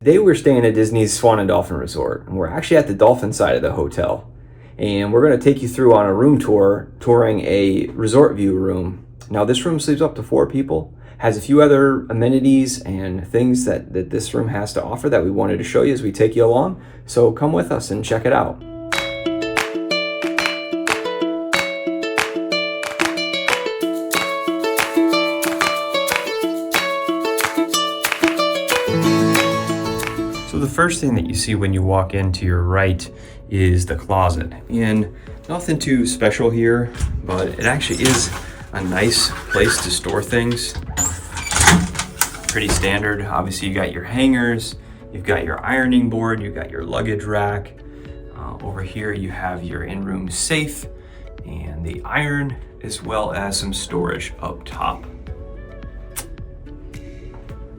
Today we're staying at Disney's Swan and Dolphin Resort, and we're actually at the Dolphin side of the hotel. And we're going to take you through on a room tour, touring a resort view room. Now this room sleeps up to 4 people, has a few other amenities and things that this room has to offer that we wanted to show you as we take you along. So come with us and check it out. So the first thing that you see when you walk in to your right is the closet. And nothing too special here, but it actually is a nice place to store things. Pretty standard. Obviously you got your hangers, you've got your ironing board, you've got your luggage rack. Over here you have your in-room safe and the iron, as well as some storage up top.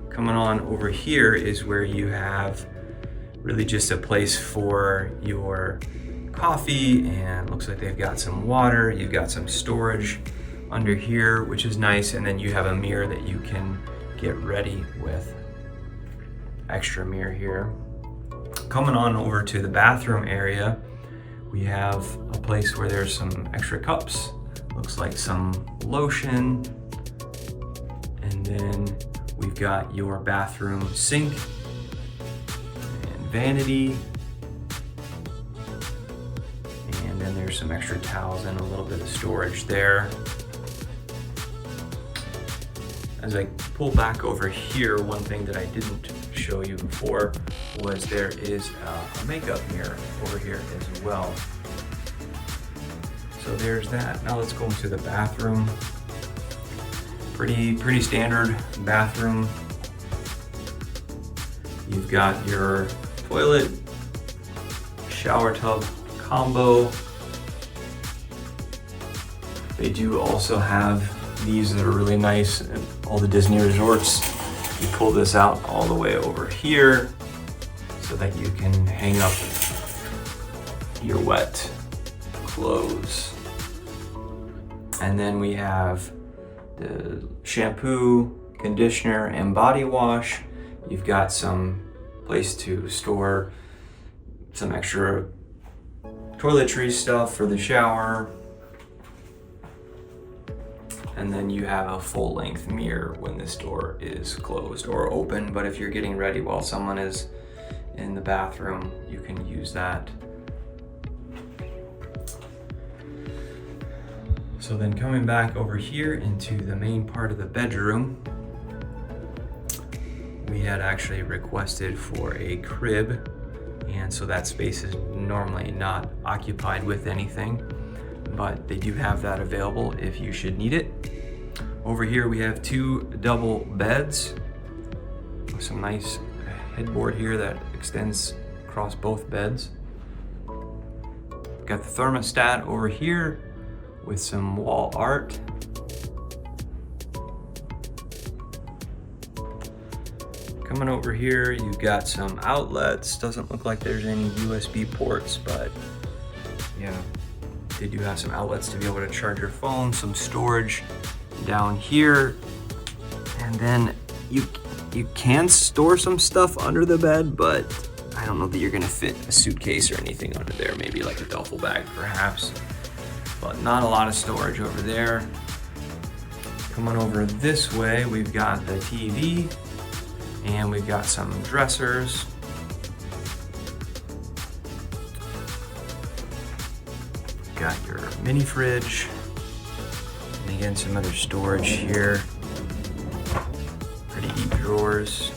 Coming on over here is where you have really just a place for your coffee, and looks like they've got some water. You've got some storage under here, which is nice, and then you have a mirror that you can get ready with. Extra mirror here. Coming on over to the bathroom area, we have a place where there's some extra cups, looks like some lotion, and then we've got your bathroom sink and vanity. And then there's some extra towels and a little bit of storage there. As I pull back over here, one thing that I didn't show you before was there is a makeup mirror over here as well. So there's that. Now let's go into the bathroom. Pretty standard bathroom. You've got your toilet, shower tub combo. They do also have these that are really nice at all the Disney resorts. You pull this out all the way over here so that you can hang up your wet clothes. And then we have the shampoo, conditioner, and body wash. You've got some place to store some extra toiletry stuff for the shower. And then you have a full-length mirror when this door is closed or open, but if you're getting ready while someone is in the bathroom, you can use that. So then coming back over here into the main part of the bedroom, we had actually requested for a crib, and so that space is normally not occupied with anything, but they do have that available if you should need it. Over here we have 2 double beds with some nice headboard here that extends across both beds. Got the thermostat over here with some wall art. Coming over here, you've got some outlets. Doesn't look like there's any USB ports, but yeah, they do have some outlets to be able to charge your phone, some storage down here, and then you can store some stuff under the bed, but I don't know that you're gonna fit a suitcase or anything under there, maybe like a duffel bag perhaps, but not a lot of storage over there. Coming over this way, we've got the TV, and we've got some dressers. Got your mini fridge, and again some other storage here. Pretty deep drawers.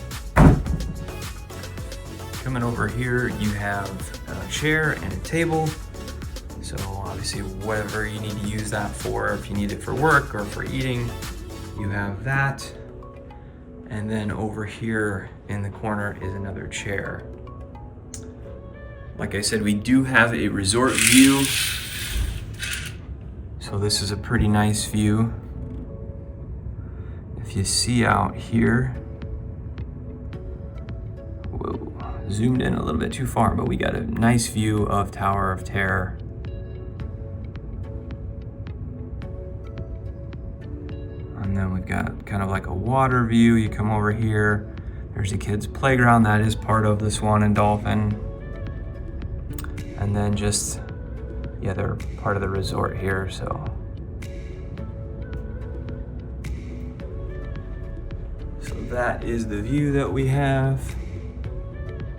Coming over here, you have a chair and a table. So obviously whatever you need to use that for, if you need it for work or for eating, you have that. And then over here in the corner is another chair. Like I said, we do have a resort view. So this is a pretty nice view. If you see out here, whoa, zoomed in a little bit too far, but we got a nice view of Tower of Terror. And then we've got kind of like a water view. You come over here, There's a kid's playground that is part of the Swan and Dolphin. And then just, yeah, they're part of the resort here, so. So that is the view that we have.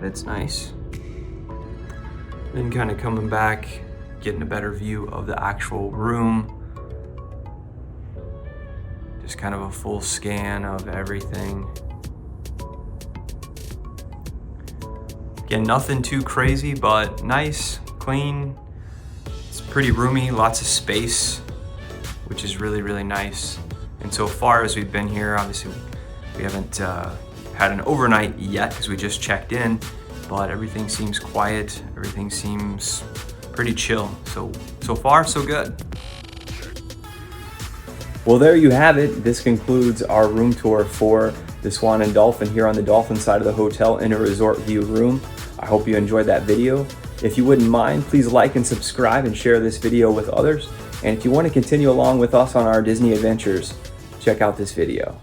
It's nice. Then kind of coming back, getting a better view of the actual room. Just kind of a full scan of everything. Again, nothing too crazy, but nice, clean. It's pretty roomy, lots of space, which is really, really nice. And so far as we've been here, obviously we haven't had an overnight yet because we just checked in, but everything seems quiet. Everything seems pretty chill. So far, so good. Well, there you have it. This concludes our room tour for the Swan and Dolphin here on the Dolphin side of the hotel in a resort view room. I hope you enjoyed that video. If you wouldn't mind, please like and subscribe and share this video with others. And if you want to continue along with us on our Disney adventures, check out this video.